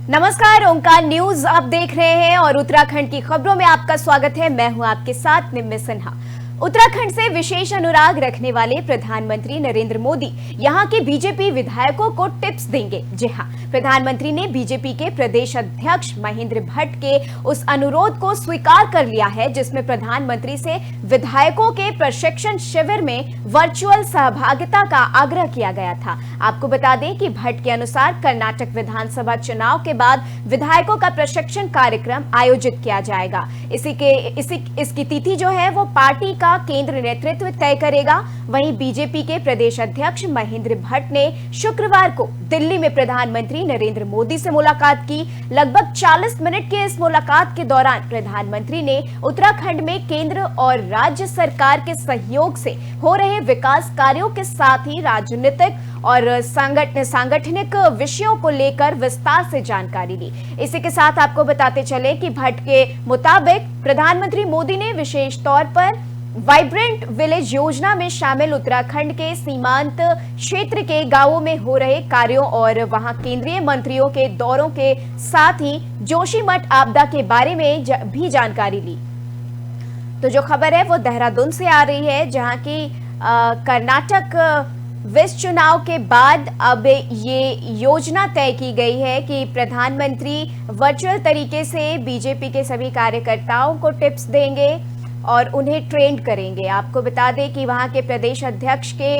नमस्कार, ओंकार न्यूज आप देख रहे हैं और उत्तराखंड की खबरों में आपका स्वागत है। मैं हूं आपके साथ निम्मी सिन्हा। उत्तराखंड से विशेष अनुराग रखने वाले प्रधानमंत्री नरेंद्र मोदी यहां के बीजेपी विधायकों को टिप्स देंगे। जी हां, प्रधानमंत्री ने बीजेपी के प्रदेश अध्यक्ष महेंद्र भट्ट के उस अनुरोध को स्वीकार कर लिया है जिसमें प्रधानमंत्री से विधायकों के प्रशिक्षण शिविर में वर्चुअल सहभागिता का आग्रह किया गया था। आपको बता दें कि भट्ट के अनुसार कर्नाटक विधानसभा चुनाव के बाद विधायकों का प्रशिक्षण कार्यक्रम आयोजित किया जाएगा। इसकी तिथि जो है वो पार्टी का केंद्र नेतृत्व तय करेगा। वहीं बीजेपी के प्रदेश अध्यक्ष महेंद्र भट्ट ने शुक्रवार को दिल्ली में प्रधानमंत्री नरेंद्र मोदी से मुलाकात की। लगभग 40 मिनट की इस मुलाकात के दौरान प्रधानमंत्री ने उत्तराखंड में केंद्र और राज्य सरकार के सहयोग से हो रहे विकास कार्यों के साथ ही राजनीतिक और सांगठनिक विषयों को लेकर विस्तार से जानकारी ली। इसी के साथ आपको बताते चले कि भट्ट के मुताबिक प्रधानमंत्री मोदी ने विशेष तौर पर वाइब्रेंट विलेज योजना में शामिल उत्तराखंड के सीमांत क्षेत्र के गांवों में हो रहे कार्यों और वहां केंद्रीय मंत्रियों के दौरों के साथ ही जोशीमठ आपदा के बारे में भी जानकारी ली। तो जो खबर है वो देहरादून से आ रही है, जहां की कर्नाटक विस चुनाव के बाद अब ये योजना तय की गई है कि प्रधानमंत्री वर्चुअल तरीके से बीजेपी के सभी कार्यकर्ताओं को टिप्स देंगे और उन्हें ट्रेन करेंगे। आपको बता दें कि वहां के प्रदेश अध्यक्ष के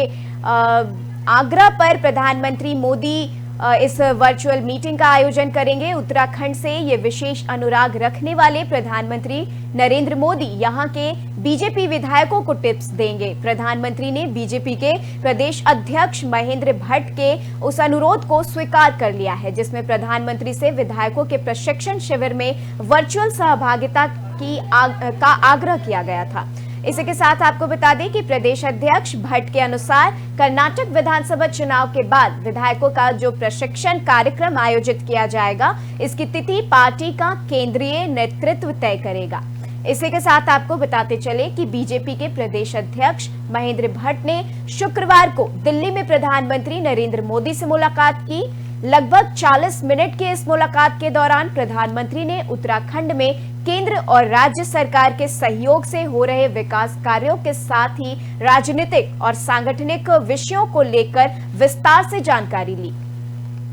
आग्रह पर प्रधानमंत्री मोदी इस वर्चुअल मीटिंग का आयोजन करेंगे। उत्तराखंड से ये विशेष अनुराग रखने वाले प्रधानमंत्री नरेंद्र मोदी यहां के बीजेपी विधायकों को टिप्स देंगे। प्रधानमंत्री ने बीजेपी के प्रदेश अध्यक्ष महेंद्र भट्ट के उस अनुरोध को स्वीकार कर लिया है जिसमें प्रधानमंत्री से विधायकों के प्रशिक्षण शिविर में वर्चुअल सहभागिता का आग्रह किया गया था। इसी के साथ आपको बता दें कि प्रदेश अध्यक्ष भट्ट के अनुसार कर्नाटक विधानसभा चुनाव के बाद विधायकों का जो प्रशिक्षण कार्यक्रम आयोजित किया जाएगा, इसकी तिथि पार्टी का केंद्रीय नेतृत्व तय करेगा। इसी के साथ आपको बताते चले कि बीजेपी के प्रदेश अध्यक्ष महेंद्र भट्ट ने शुक्रवार को दिल्ली में प्रधानमंत्री नरेंद्र मोदी से मुलाकात की। लगभग 40 मिनट की इस मुलाकात के दौरान प्रधानमंत्री ने उत्तराखंड में केंद्र और राज्य सरकार के सहयोग से हो रहे विकास कार्यों के साथ ही राजनीतिक और सांगठनिक विषयों को लेकर विस्तार से जानकारी ली।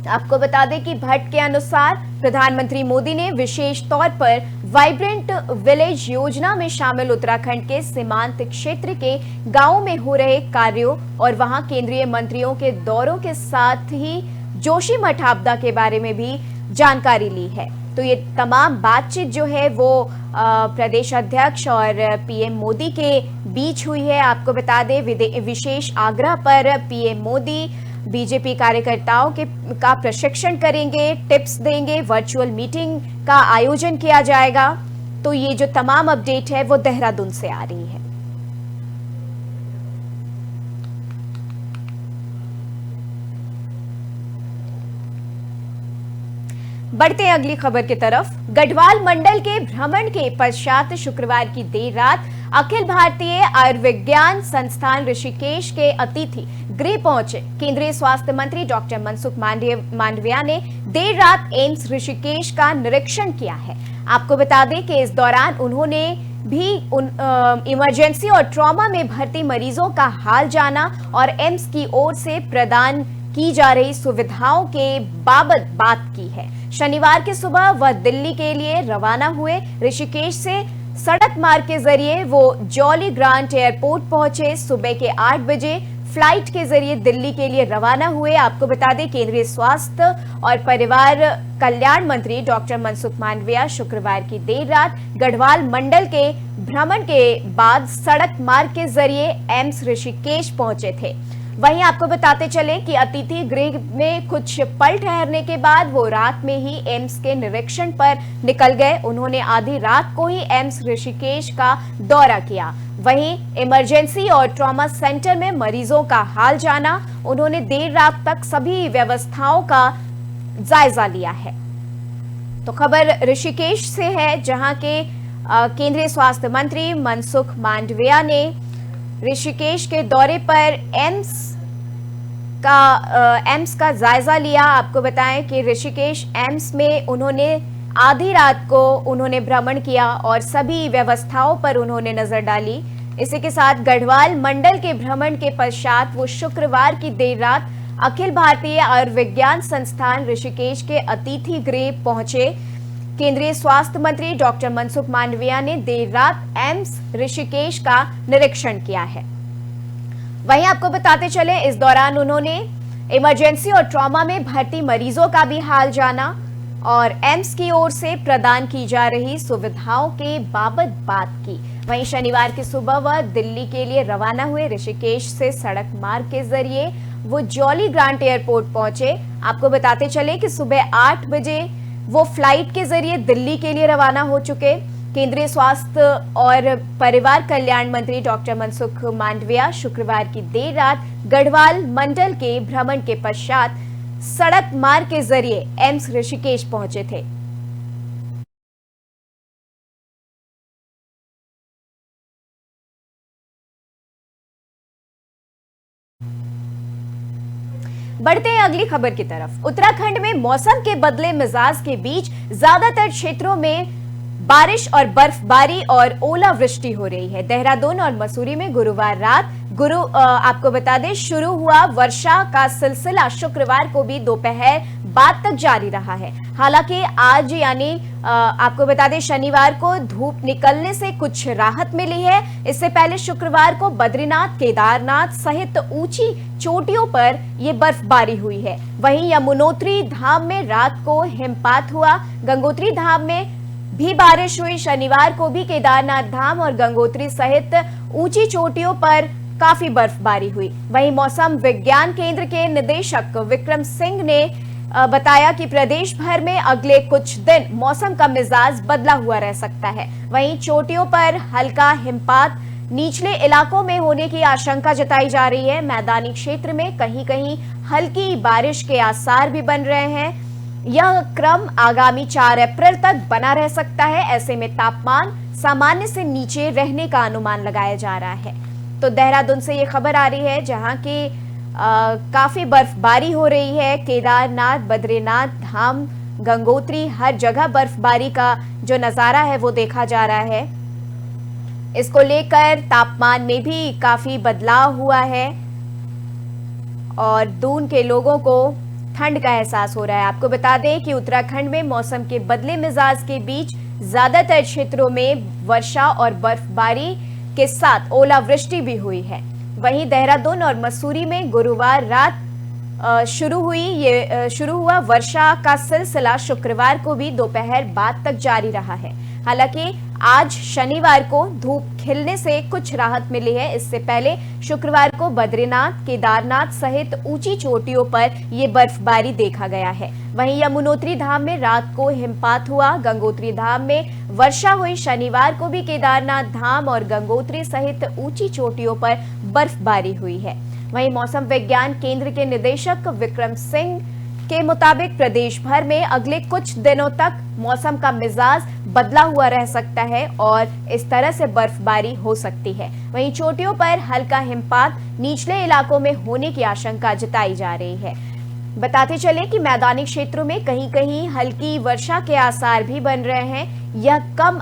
आपको बता दें कि भट्ट के अनुसार प्रधानमंत्री मोदी ने विशेष तौर पर वाइब्रेंट विलेज योजना में शामिल उत्तराखंड के सीमांत क्षेत्र के गांवों में हो रहे कार्यों और वहां केंद्रीय मंत्रियों के दौरों के साथ ही जोशीमठ आपदा के बारे में भी जानकारी ली है। तो ये तमाम बातचीत जो है वो प्रदेश अध्यक्ष और पीएम मोदी के बीच हुई है। आपको बता दें विशेष आग्रह पर पीएम मोदी बीजेपी कार्यकर्ताओं का प्रशिक्षण करेंगे, टिप्स देंगे, वर्चुअल मीटिंग का आयोजन किया जाएगा। तो ये जो तमाम अपडेट है वो देहरादून से आ रही है। बढ़ते हैं अगली खबर की तरफ। गढ़वाल मंडल के भ्रमण के पश्चात शुक्रवार की देर रात अखिल भारतीय आयुर्विज्ञान संस्थान ऋषिकेश के अतिथि गृह पहुंचे केंद्रीय स्वास्थ्य मंत्री डॉक्टर मनसुख मांडविया ने देर रात एम्स ऋषिकेश का निरीक्षण किया है। आपको बता दें कि इस दौरान उन्होंने भी इमरजेंसी और ट्रॉमा में भर्ती मरीजों का हाल जाना और एम्स की ओर से प्रदान की जा रही सुविधाओं के बाबत बात की है। शनिवार की सुबह वह दिल्ली के लिए रवाना हुए। ऋषिकेश से सड़क मार्ग के जरिए वो जॉली ग्रांट एयरपोर्ट पहुंचे। सुबह के 8 बजे फ्लाइट के जरिए दिल्ली के लिए रवाना हुए। आपको बता दें केंद्रीय स्वास्थ्य और परिवार कल्याण मंत्री डॉक्टर मनसुख मांडविया शुक्रवार की देर रात गढ़वाल मंडल के भ्रमण के बाद सड़क मार्ग के जरिए एम्स ऋषिकेश पहुंचे थे। वहीं आपको बताते चले कि अतिथि गृह में कुछ पल ठहरने के बाद वो रात में ही एम्स के निरीक्षण पर निकल गए। उन्होंने आधी रात को ही एम्स ऋषिकेश का दौरा किया। वहीं इमरजेंसी और ट्रॉमा सेंटर में मरीजों का हाल जाना। उन्होंने देर रात तक सभी व्यवस्थाओं का जायजा लिया है। तो खबर ऋषिकेश से है, जहां के केंद्रीय स्वास्थ्य मंत्री मनसुख मांडविया ने ऋषिकेश के दौरे पर एम्स एम्स का जायजा लिया। आपको बताएं कि ऋषिकेश एम्स में उन्होंने आधी रात को उन्होंने भ्रमण किया और सभी व्यवस्थाओं पर उन्होंने नजर डाली। इसी के साथ गढ़वाल मंडल के भ्रमण के पश्चात वो शुक्रवार की देर रात अखिल भारतीय आयुर्विज्ञान संस्थान ऋषिकेश के अतिथि गृह पहुंचे। केंद्रीय स्वास्थ्य मंत्री डॉक्टर मनसुख मांडविया ने देर रात एम्स ऋषिकेश का निरीक्षण किया है। वहीं आपको बताते चले, इस दौरान उन्होंने इमरजेंसी और ट्रॉमा में भर्ती मरीजों का भी हाल जाना और एम्स की ओर से प्रदान की जा रही सुविधाओं के बाबत बात की। वहीं शनिवार की सुबह वह दिल्ली के लिए रवाना हुए। ऋषिकेश से सड़क मार्ग के जरिए वो जॉली ग्रांट एयरपोर्ट पहुंचे। आपको बताते चले कि सुबह 8 बजे वो फ्लाइट के जरिए दिल्ली के लिए रवाना हो चुके। केंद्रीय स्वास्थ्य और परिवार कल्याण मंत्री डॉक्टर मनसुख मांडविया शुक्रवार की देर रात गढ़वाल मंडल के भ्रमण के पश्चात सड़क मार्ग के जरिए एम्स ऋषिकेश पहुंचे थे। बढ़ते हैं अगली खबर की तरफ। उत्तराखंड में मौसम के बदले मिजाज के बीच ज्यादातर क्षेत्रों में बारिश और बर्फबारी और ओलावृष्टि हो रही है। देहरादून और मसूरी में गुरुवार रात आपको बता दें शुरू हुआ वर्षा का सिलसिला शुक्रवार को भी दोपहर बाद तक जारी रहा है। हालांकि आज यानी आपको बता दें शनिवार को धूप निकलने से कुछ राहत मिली है। इससे पहले शुक्रवार को बद्रीनाथ, केदारनाथ सहित ऊंची चोटियों पर यह बर्फबारी हुई है। वहीं यमुनोत्री धाम में रात को हिमपात हुआ। गंगोत्री धाम में भी बारिश हुई। शनिवार को भी केदारनाथ धाम और गंगोत्री सहित ऊंची चोटियों पर काफी बर्फबारी हुई। वहीं मौसम विज्ञान केंद्र के निदेशक विक्रम सिंह ने बताया कि प्रदेश भर में अगले कुछ दिन मौसम का मिजाज बदला हुआ रह सकता है। वहीं चोटियों पर हल्का हिमपात निचले इलाकों में होने की आशंका जताई जा रही है। मैदानी क्षेत्र में कहीं कहीं हल्की बारिश के आसार भी बन रहे हैं। यह क्रम आगामी 4 अप्रैल तक बना रह सकता है। ऐसे में तापमान सामान्य से नीचे रहने का अनुमान लगाया जा रहा है। तो देहरादून से ये खबर आ रही है जहां की काफी बर्फबारी हो रही है। केदारनाथ, बद्रीनाथ धाम, गंगोत्री हर जगह बर्फबारी का जो नजारा है वो देखा जा रहा है। इसको लेकर तापमान में भी काफी बदलाव हुआ है और दून के लोगों को ठंड का एहसास हो रहा है। आपको बता दें कि उत्तराखंड में मौसम के बदले मिजाज के बीच ज्यादातर क्षेत्रों में वर्षा और बर्फबारी के साथ ओलावृष्टि भी हुई है। वहीं देहरादून और मसूरी में गुरुवार रात शुरू हुआ वर्षा का सिलसिला शुक्रवार को भी दोपहर बाद तक जारी रहा है। हालांकि आज शनिवार को धूप खिलने से कुछ राहत मिली है। इससे पहले शुक्रवार को बद्रीनाथ, केदारनाथ सहित ऊंची चोटियों पर यह बर्फबारी देखा गया है। वहीं यमुनोत्री धाम में रात को हिमपात हुआ। गंगोत्री धाम में वर्षा हुई। शनिवार को भी केदारनाथ धाम और गंगोत्री सहित ऊंची चोटियों पर बर्फबारी हुई है। वहीं मौसम विज्ञान केंद्र के निदेशक विक्रम सिंह के मुताबिक प्रदेश भर में अगले कुछ दिनों तक मौसम का मिजाज बदला हुआ रह सकता है और इस तरह से बर्फबारी हो सकती है। वहीं चोटियों पर हल्का हिमपात निचले इलाकों में होने की आशंका जताई जा रही है। बताते चले कि मैदानी क्षेत्रों में कहीं कहीं हल्की वर्षा के आसार भी बन रहे हैं। यह क्रम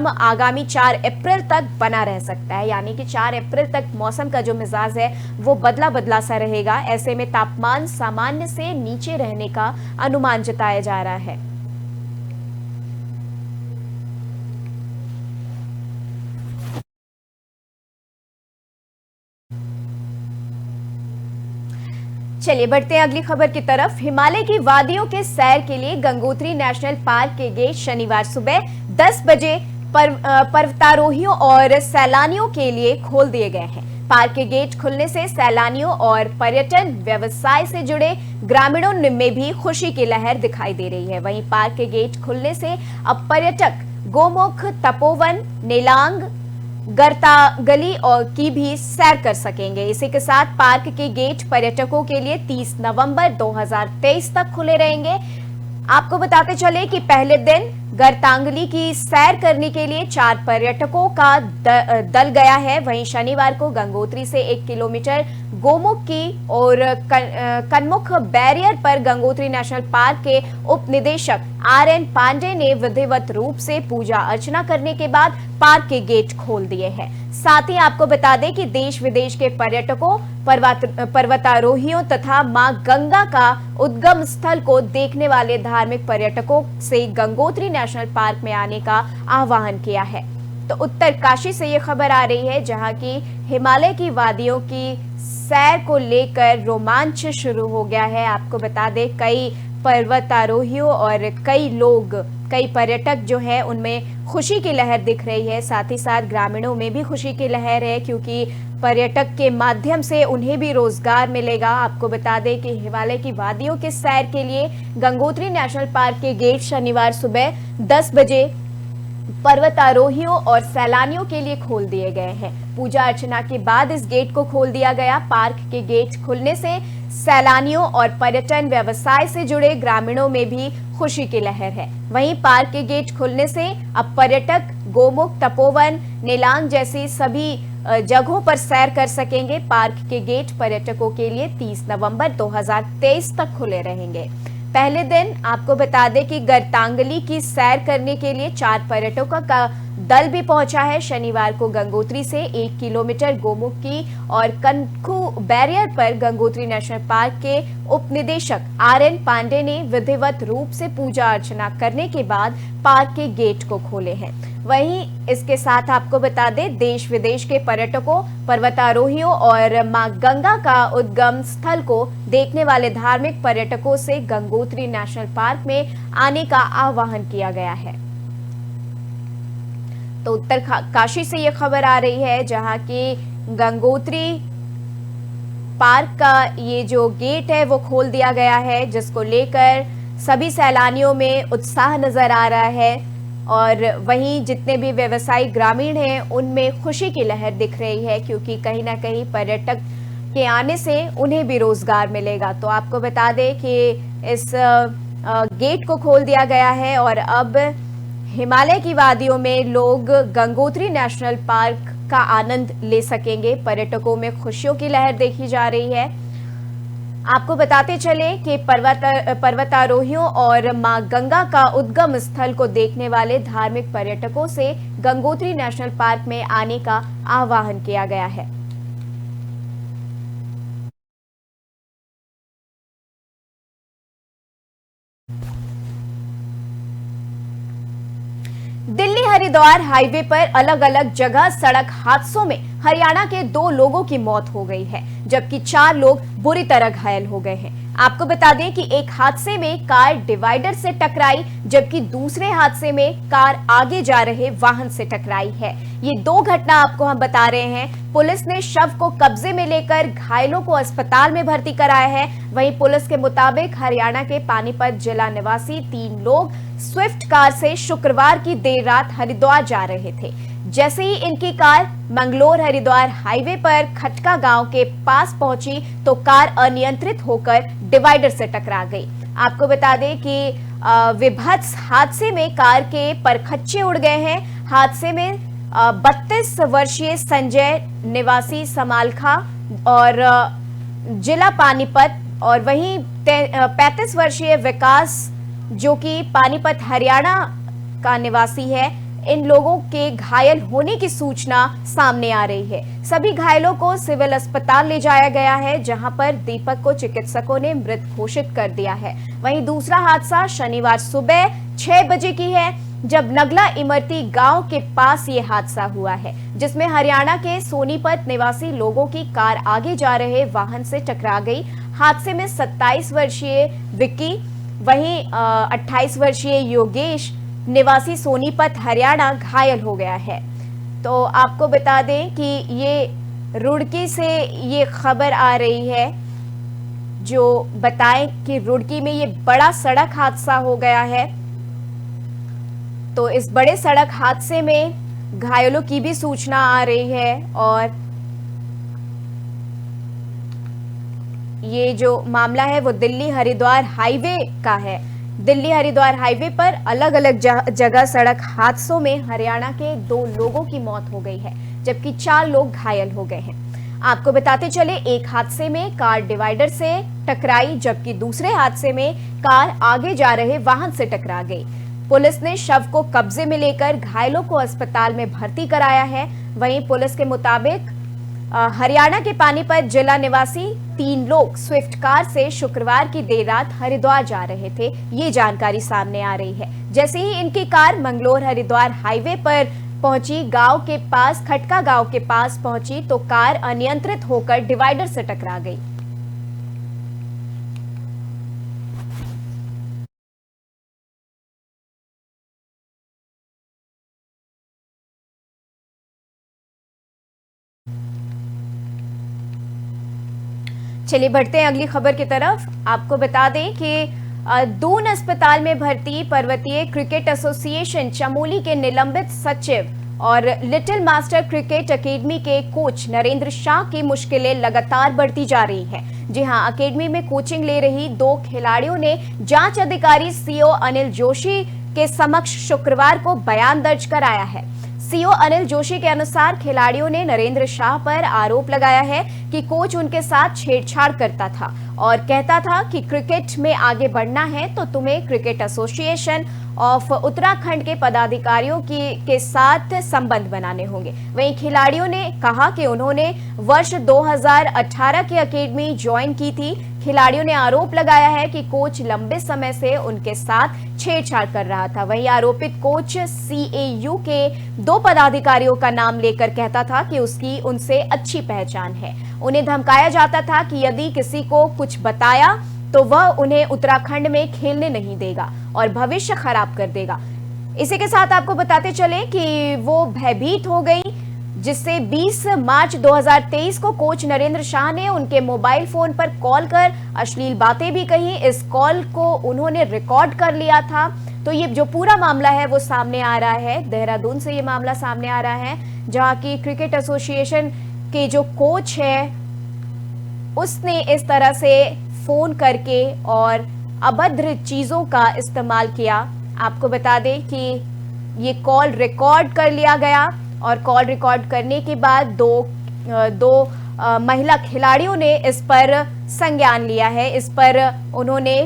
आगामी 4 अप्रैल तक बना रह सकता है, यानी कि 4 अप्रैल तक मौसम का जो मिजाज है वो बदला बदला सा रहेगा। ऐसे में तापमान सामान्य से नीचे रहने का अनुमान जताया जा रहा है। चलिए बढ़ते हैं अगली खबर की तरफ। हिमालय की वादियों के सैर के लिए गंगोत्री नेशनल पार्क के गेट शनिवार सुबह 10 बजे पर्वतारोहियों और सैलानियों के लिए खोल दिए गए हैं। पार्क के गेट खुलने से सैलानियों और पर्यटन व्यवसाय से जुड़े ग्रामीणों में भी खुशी की लहर दिखाई दे रही है। वहीं पार्क के गेट खुलने से अब पर्यटक गोमुख, तपोवन, नेलांग, गरतागली और की भी सैर कर सकेंगे। इसी के साथ पार्क के गेट पर्यटकों के लिए 30 नवंबर 2023 तक खुले रहेंगे। आपको बताते चले कि पहले दिन गर्तांगली की सैर करने के लिए 4 पर्यटकों का दल गया है। वहीं शनिवार को गंगोत्री से 1 किलोमीटर गोमुख की और कनमुख बैरियर पर गंगोत्री नेशनल पार्क के उप निदेशक RN पांडे ने विधिवत रूप से पूजा अर्चना करने के बाद पार्क के गेट खोल दिए हैं। साथ ही आपको बता दें कि देश विदेश के पर्यटकों, पर्वतारोहियों तथा मां गंगा का उद्गम स्थल को देखने वाले धार्मिक पर्यटकों से गंगोत्री नेशनल पार्क में आने का आह्वान किया है। तो उत्तरकाशी से ये खबर आ रही है, जहां की हिमालय की वादियों की सैर को लेकर रोमांच शुरू हो गया है। आपको बता दें, कई पर्वतारोहियों और कई पर्यटक जो है उनमें खुशी की लहर दिख रही है। साथ ही साथ ग्रामीणों में भी खुशी की लहर है, क्योंकि पर्यटक के माध्यम से उन्हें भी रोजगार मिलेगा। आपको बता दें कि हिमालय की वादियों के सैर के लिए गंगोत्री नेशनल पार्क के गेट शनिवार सुबह 10 बजे पर्वतारोहियों और सैलानियों के लिए खोल दिए गए हैं। पूजा अर्चना के बाद इस गेट को खोल दिया गया। पार्क के गेट खुलने से सैलानियों और पर्यटन व्यवसाय से जुड़े ग्रामीणों में भी खुशी की लहर है। वहीं पार्क के गेट खुलने से अब पर्यटक गोमुख, तपोवन, नीलांग जैसी सभी जगहों पर सैर कर सकेंगे। पार्क के गेट पर्यटकों के लिए 30 नवंबर 2023 तक खुले रहेंगे। पहले दिन आपको बता दें कि गर्तांगली की सैर करने के लिए 4 पर्यटकों का दल भी पहुंचा है। शनिवार को गंगोत्री से 1 किलोमीटर गोमुख की और कनखू बैरियर पर गंगोत्री नेशनल पार्क के उप निदेशक RN पांडे ने विधिवत रूप से पूजा अर्चना करने के बाद पार्क के गेट को खोले हैं। वहीं इसके साथ आपको बता दें, देश विदेश के पर्यटकों, पर्वतारोहियों और मां गंगा का उद्गम स्थल को देखने वाले धार्मिक पर्यटकों से गंगोत्री नेशनल पार्क में आने का आह्वान किया गया है। तो उत्तरकाशी से यह खबर आ रही है, जहां की गंगोत्री पार्क का ये जो गेट है वो खोल दिया गया है, जिसको लेकर सभी सैलानियों में उत्साह नजर आ रहा है। और वहीं जितने भी व्यवसायी ग्रामीण हैं उनमें खुशी की लहर दिख रही है, क्योंकि कहीं ना कहीं पर्यटक के आने से उन्हें भी रोजगार मिलेगा। तो आपको बता दें कि इस गेट को खोल दिया गया है और अब हिमालय की वादियों में लोग गंगोत्री नेशनल पार्क का आनंद ले सकेंगे। पर्यटकों में खुशियों की लहर देखी जा रही है। आपको बताते चले कि पर्वतारोहियों और मां गंगा का उद्गम स्थल को देखने वाले धार्मिक पर्यटकों से गंगोत्री नेशनल पार्क में आने का आह्वान किया गया है। दिल्ली हरिद्वार हाईवे पर अलग अलग जगह सड़क हादसों में हरियाणा के 2 लोगों की मौत हो गई है, जबकि 4 लोग बुरी तरह घायल हो गए हैं। आपको बता दें कि एक हादसे में कार डिवाइडर से टकराई, जबकि दूसरे हादसे में कार आगे जा रहे वाहन से टकराई है। ये 2 घटना आपको हम बता रहे हैं। पुलिस ने शव को कब्जे में लेकर घायलों को अस्पताल में भर्ती कराया है। वहीं पुलिस के मुताबिक हरियाणा के पानीपत जिला निवासी 3 लोग स्विफ्ट कार से शुक्रवार की देर रात हरिद्वार जा रहे थे। जैसे ही इनकी कार मंगलोर हरिद्वार हाईवे पर खटका गांव के पास पहुंची तो कार अनियंत्रित होकर डिवाइडर से टकरा गई। आपको बता दें कि विभत्स हादसे में कार के परखच्चे उड़ गए हैं। हादसे में 32 वर्षीय संजय निवासी समालखा और जिला पानीपत और वहीं 35 वर्षीय विकास जो कि पानीपत हरियाणा का निवासी है, इन लोगों के घायल होने की सूचना सामने आ रही है। सभी घायलों को सिविल अस्पताल ले जाया गया है, जहां पर दीपक को चिकित्सकों ने मृत घोषित कर दिया है। वहीं दूसरा हादसा शनिवार सुबह 6 बजे की है, जब नगला इमरती गांव के पास ये हादसा हुआ है, जिसमें हरियाणा के सोनीपत निवासी लोगों की कार आगे जा रहे वाहन से टकरा गई। हादसे में 27 वर्षीय विक्की, वहीं 28 वर्षीय योगेश निवासी सोनीपत हरियाणा घायल हो गया है। तो आपको बता दें कि ये रुड़की से ये खबर आ रही है, जो बताएं कि रुड़की में ये बड़ा सड़क हादसा हो गया है। तो इस बड़े सड़क हादसे में घायलों की भी सूचना आ रही है और ये जो मामला है वो दिल्ली हरिद्वार हाईवे का है। दिल्ली हरिद्वार हाईवे पर अलग अलग जगह सड़क हादसों में हरियाणा के 2 लोगों की मौत हो गई है, जबकि 4 लोग घायल हो गए हैं। आपको बताते चले, एक हादसे में कार डिवाइडर से टकराई, जबकि दूसरे हादसे में कार आगे जा रहे वाहन से टकरा गई। पुलिस ने शव को कब्जे में लेकर घायलों को अस्पताल में भर्ती कराया है। वहीं पुलिस के मुताबिक हरियाणा के पानीपत जिला निवासी 3 लोग स्विफ्ट कार से शुक्रवार की देर रात हरिद्वार जा रहे थे, ये जानकारी सामने आ रही है। जैसे ही इनकी कार मंगलोर हरिद्वार हाईवे पर पहुंची, गांव के पास खटका गांव के पास पहुंची तो कार अनियंत्रित होकर डिवाइडर से टकरा गई। चलिए बढ़ते हैं अगली खबर की तरफ। आपको बता दें कि दून अस्पताल में भर्ती पर्वतीय क्रिकेट एसोसिएशन चमोली के निलंबित सचिव और लिटिल मास्टर क्रिकेट एकेडमी के कोच नरेंद्र शाह की मुश्किलें लगातार बढ़ती जा रही है। जी हां, एकेडमी में कोचिंग ले रही 2 खिलाड़ियों ने जांच अधिकारी सीओ अनिल जोशी के समक्ष शुक्रवार को बयान दर्ज कराया है। सीओ अनिल जोशी के अनुसार खिलाड़ियों ने नरेंद्र शाह पर आरोप लगाया है कि कोच उनके साथ छेड़छाड़ करता था और कहता था कि क्रिकेट में आगे बढ़ना है तो तुम्हें क्रिकेट एसोसिएशन ऑफ उत्तराखंड के पदाधिकारियों के साथ संबंध बनाने होंगे। वहीं खिलाड़ियों ने कहा कि उन्होंने वर्ष 2018 की एकेडमी ज्वाइन की थी। खिलाड़ियों ने आरोप लगाया है कि कोच लंबे समय से उनके साथ छेड़छाड़ कर रहा था। वहीं आरोपित कोच सीएयू के 2 पदाधिकारियों का नाम लेकर कहता था कि उसकी उनसे अच्छी पहचान है। उन्हें धमकाया जाता था कि यदि किसी को कुछ बताया तो वह उन्हें उत्तराखंड में खेलने नहीं देगा और भविष्य खराब कर देगा। इसी के साथ आपको बताते चले कि वो भयभीत हो गई, जिससे 20 मार्च 2023 को कोच नरेंद्र शाह ने उनके मोबाइल फोन पर कॉल कर अश्लील बातें भी कही। इस कॉल को उन्होंने रिकॉर्ड कर लिया था। तो ये जो पूरा मामला है वो सामने आ रहा है, देहरादून से ये मामला सामने आ रहा है, जहां की क्रिकेट एसोसिएशन के जो कोच है उसने इस तरह से फोन करके और अभद्र चीजों का इस्तेमाल किया। आपको बता दें कि ये कॉल रिकॉर्ड कर लिया गया और कॉल रिकॉर्ड करने के बाद दो महिला खिलाड़ियों ने इस पर संज्ञान लिया है, इस पर उन्होंने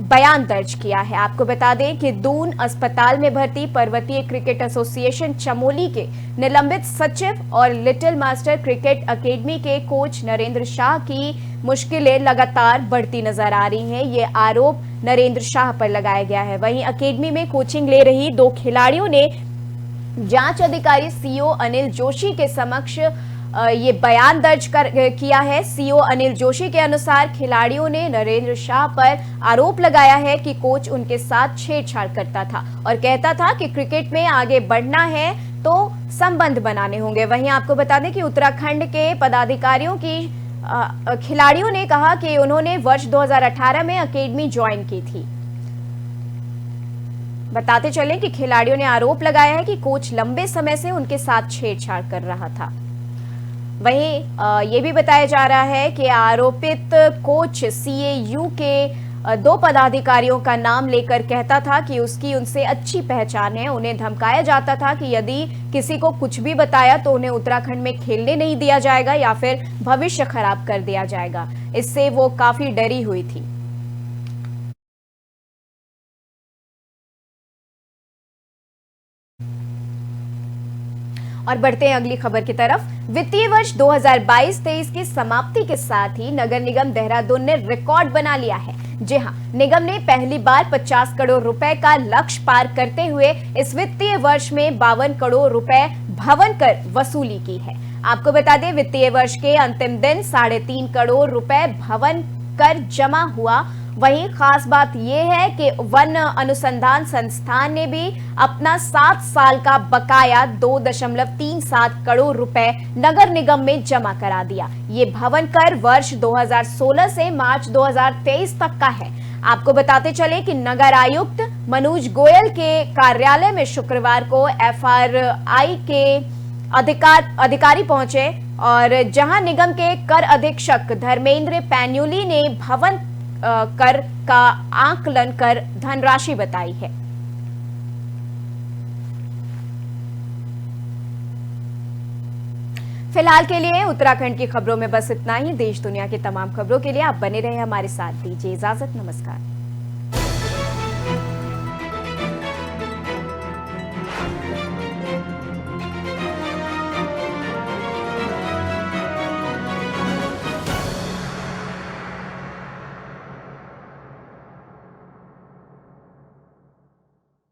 बयान दर्ज किया है। आपको बता दें कि दून अस्पताल में भर्ती पर्वतीय क्रिकेट एसोसिएशन चमोली के निलंबित सचिव और लिटिल मास्टर क्रिकेट एकेडमी के कोच नरेंद्र शाह की मुश्किलें लगातार बढ़ती नजर आ रही हैं। ये आरोप नरेंद्र शाह पर लगाया गया है। वहीं एकेडमी में कोचिंग ले रही 2 खिलाड़ियों ने जांच अधिकारी सीओ अनिल जोशी के समक्ष ये बयान दर्ज किया है। सीओ अनिल जोशी के अनुसार खिलाड़ियों ने नरेंद्र शाह पर आरोप लगाया है कि कोच उनके साथ छेड़छाड़ करता था और कहता था कि क्रिकेट में आगे बढ़ना है तो संबंध बनाने होंगे। वहीं आपको बता दें कि उत्तराखंड के पदाधिकारियों की खिलाड़ियों ने कहा कि उन्होंने वर्ष 2018 में एकेडमी ज्वाइन की थी। बताते चलें कि खिलाड़ियों ने आरोप लगाया है कि कोच लंबे समय से उनके साथ छेड़छाड़ कर रहा था। वहीं ये भी बताया जा रहा है कि आरोपित कोच सीएयू के 2 पदाधिकारियों का नाम लेकर कहता था कि उसकी उनसे अच्छी पहचान है। उन्हें धमकाया जाता था कि यदि किसी को कुछ भी बताया तो उन्हें उत्तराखंड में खेलने नहीं दिया जाएगा या फिर भविष्य खराब कर दिया जाएगा। इससे वो काफी डरी हुई थी। और बढ़ते हैं अगली खबर की तरफ। वित्तीय वर्ष 2022-23 की समाप्ति के साथ ही नगर निगम देहरादून ने रिकॉर्ड बना लिया है। जी हां, निगम ने पहली बार 50 करोड़ रुपए का लक्ष्य पार करते हुए इस वित्तीय वर्ष में 52 करोड़ रुपए भवन कर वसूली की है। आपको बता दें, वित्तीय वर्ष के अंतिम दिन 3.5 करोड़ रुपए भवन कर जमा हुआ। वहीं खास बात यह है कि वन अनुसंधान संस्थान ने भी अपना 7 साल का बकाया 2.37 करोड़ रुपए नगर निगम में जमा करा दिया। ये भवन कर वर्ष 2016 से मार्च 2023 तक का है। आपको बताते चले कि नगर आयुक्त मनोज गोयल के कार्यालय में शुक्रवार को एफआरआई के अधिकारी पहुंचे और जहां निगम के कर अधीक्षक धर्मेंद्र पैन्यूली ने भवन कर का आकलन कर धनराशि बताई है। फिलहाल के लिए उत्तराखंड की खबरों में बस इतना ही। देश दुनिया की तमाम खबरों के लिए आप बने रहे हमारे साथ। दीजिए इजाजत, नमस्कार।